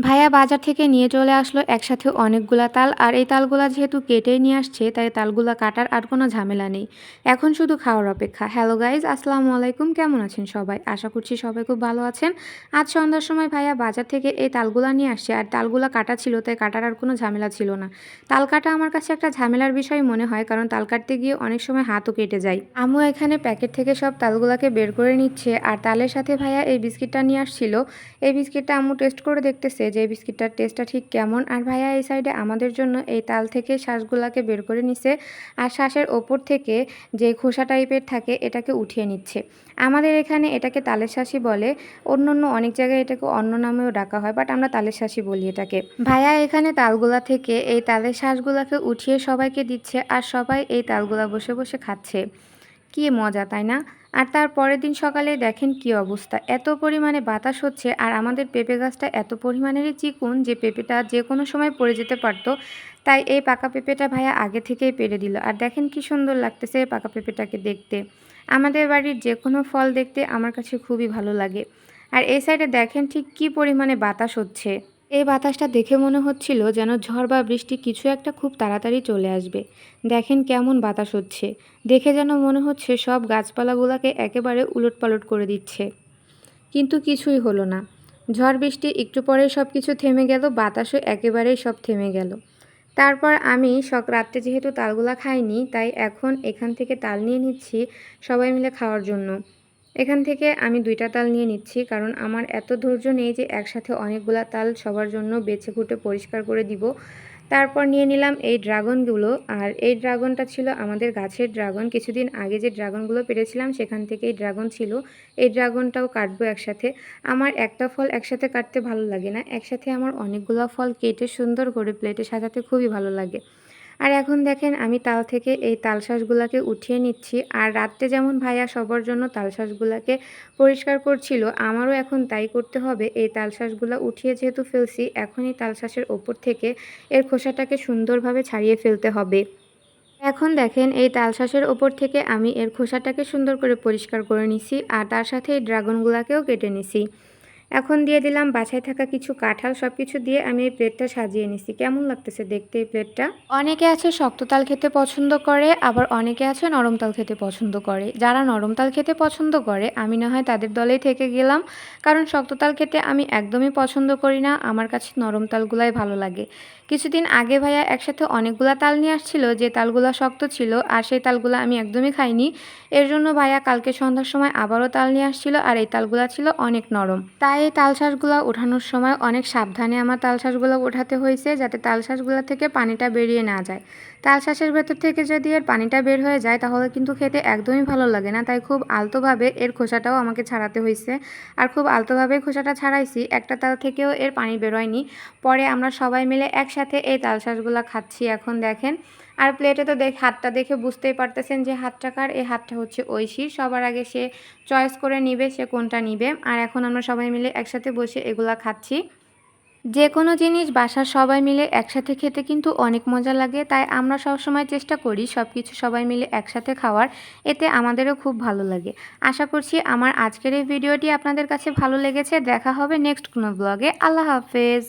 ভাইয়া বাজার থেকে নিয়ে চলে আসলো একসাথে অনেকগুলা তাল। আর এই তালগুলা যেহেতু কেটেই নিয়ে আসছে, তাই তালগুলা কাটার আর কোনো ঝামেলা নেই। এখন শুধু খাওয়ার অপেক্ষা। হ্যালো গাইজ, আসসালামু আলাইকুম। কেমন আছেন সবাই? আশা করছি সবাই খুব ভালো আছেন। আজ সন্ধ্যার সময় ভাইয়া বাজার থেকে এই তালগুলা নিয়ে আসছে। আর তালগুলা কাটা ছিল, তাই কাটার আর কোনো ঝামেলা ছিল না। তাল কাটা আমার কাছে একটা ঝামেলার বিষয় মনে হয়, কারণ তাল কাটতে গিয়ে অনেক সময় হাতও কেটে যায়। আম্মু এখানে প্যাকেট থেকে সব তালগুলাকে বের করে নিচ্ছে। আর তালের সাথে ভাইয়া এই বিস্কিটটা নিয়ে আসছিল। এই বিস্কিটটা আম্মু টেস্ট করে দেখতেছে যে এই বিস্কিটটার টেস্টটা ঠিক কেমন। আর ভাইয়া এই সাইডে আমাদের জন্য এই তাল থেকে শ্বাসগুলাকে বের করে নিছে। আর শ্বাসের ওপর থেকে যে খোসা টাইপের থাকে এটাকে উঠিয়ে নিচ্ছে। আমাদের এখানে এটাকে তালের শ্বাসই বলে। অন্য অন্য অনেক জায়গায় এটাকে অন্য নামেও ডাকা হয়, বাট আমরা তালের শ্বাসই বলি এটাকে। ভাইয়া এখানে তালগুলা থেকে এই তালের শ্বাসগুলাকে উঠিয়ে সবাইকে দিচ্ছে। আর সবাই এই তালগুলা বসে বসে খাচ্ছে। কি মজা, তাই না? আর তার পরের দিন সকালে দেখেন কি অবস্থা, এত পরিমাণে বাতাস হচ্ছে। আর আমাদের পেঁপে গাছটা এত পরিমাণেরই চিকুন যে পেঁপেটা যে কোনো সময় পড়ে যেতে পারতো। তাই এই পাকা পেঁপেটা ভাইয়া আগে থেকেই পেড়ে দিল। আর দেখেন কি সুন্দর লাগতেছে এই পাকা পেঁপেটাকে দেখতে। আমাদের বাড়ির যে কোনো ফল দেখতে আমার কাছে খুবই ভালো লাগে। আর এই সাইডে দেখেন ঠিক কি পরিমাণে বাতাস হচ্ছে। এই বাতাসটা দেখে মনে হচ্ছিল যেন ঝড় বা বৃষ্টি কিছু একটা খুব তাড়াতাড়ি চলে আসবে। দেখেন কেমন বাতাস হচ্ছে। দেখে যেন মনে হচ্ছে সব গাছপালাগুলোকে একেবারে উলটপালট করে দিচ্ছে। কিন্তু কিছুই হলো না। ঝড় বৃষ্টি একটু পরেই সব কিছু থেমে গেল, বাতাসও একেবারেই সব থেমে গেল। তারপর আমি রাত্রে যেহেতু তালগুলা খাইনি, তাই এখন এখান থেকে তাল নিয়ে নিচ্ছি সবাই মিলে খাওয়ার জন্য। এখান থেকে আমি 2টা তাল নিয়ে নিচ্ছি, কারণ আমার এত ধৈর্য নেই যে একসাথে অনেকগুলা তাল সবার জন্য বেছে কুটে পরিষ্কার করে দিব। তারপর নিয়ে নিলাম এই ড্রাগনগুলো। আর এই ড্রাগনটা ছিল আমাদের গাছের ড্রাগন। কিছুদিন আগে যে ড্রাগনগুলো পেরেছিলাম সেখান থেকেই ড্রাগন ছিল। এই ড্রাগনটাও কাটবো একসাথে। আমার একটা ফল একসাথে কাটতে ভালো লাগে না, একসাথে আমার অনেকগুলো ফল কেটে সুন্দর করে প্লেটে সাজাতে খুবই ভালো লাগে। আর এখন দেখেন আমি তাল থেকে এই তালশাঁসগুলাকে উঠিয়ে নিচ্ছি। আর রাত্রে যেমন ভাইয়া সবার জন্য তালশাঁসগুলাকে পরিষ্কার করছিল, আমারও এখন তাই করতে হবে। এই তালশাঁসগুলা উঠিয়ে যেহেতু ফেলছি, এখন এই তালশাঁসের ওপর থেকে এর খোসাটাকে সুন্দরভাবে ছাড়িয়ে ফেলতে হবে। এখন দেখেন এই তালশাঁসের ওপর থেকে আমি এর খোসাটাকে সুন্দর করে পরিষ্কার করে নিছি। আর তার সাথে এই ড্রাগনগুলাকেও কেটে নিছি। এখন দিয়ে দিলাম বাছাই থাকা কিছু কাঁঠাল। সব কিছু দিয়ে আমি এই প্লেটটা সাজিয়ে নিছি। কেমন লাগতেছে দেখতে এই প্লেটটা? অনেকে আছে শক্ত তাল খেতে পছন্দ করে, আবার অনেকে আছে নরম তাল খেতে পছন্দ করে। যারা নরম তাল খেতে পছন্দ করে আমি না হয় তাদের দলেই থেকে গেলাম, কারণ শক্ত তাল খেতে আমি একদমই পছন্দ করি না। আমার কাছে নরম তালগুলাই ভালো লাগে। কিছুদিন আগে ভাইয়া একসাথে অনেকগুলা তাল নিয়ে আসছিল, যে তালগুলা শক্ত ছিল, আর সেই তালগুলা আমি একদমই খাইনি। এর জন্য ভাইয়া কালকে সন্ধ্যার সময় আবারও তাল নিয়ে আসছিল, আর এই তালগুলা ছিল অনেক নরম। তাই এই তালশাঁসগুলো ওঠানোর সময় অনেক সাবধানে আমার তালশাঁসগুলো ওঠাতে হয়েছে, যাতে তালশাঁসগুলো থেকে পানিটা বেরিয়ে না যায়। তালশাঁসের ভেতর থেকে যদি এর পানিটা বের হয়ে যায় তাহলে কিন্তু খেতে একদমই ভালো লাগে না। তাই খুব আলতোভাবে এর খোসাটাও আমাকে ছাড়াতে হয়েছে। আর খুব আলতোভাবে খোসাটা ছাড়াইছি, একটা তাল থেকেও এর পানি বেরোয়নি। পরে আমরা সবাই মিলে একসাথে এই তালশাঁসগুলো খাচ্ছি এখন দেখেন। আর প্লেটে তো হাতটা দেখে বুঝতেই পারতেছেন যে হাতটা কার। এই হাতটা হচ্ছে ঐশীর। সবার আগে সে চয়েস করে নিবে সে কোনটা নিবে। আর এখন আমরা সবাই মিলে একসাথে বসে এগুলা খাচ্ছি। যে কোনো জিনিস বাসার সবাই মিলে একসাথে খেতে কিন্তু অনেক মজা লাগে। তাই আমরা সবসময় চেষ্টা করি সব কিছু সবাই মিলে একসাথে খাওয়ার। এতে আমাদেরও খুব ভালো লাগে। আশা করছি আমার আজকের এই ভিডিওটি আপনাদের কাছে ভালো লেগেছে। দেখা হবে নেক্সট কোনো ব্লগে। আল্লাহ হাফেজ।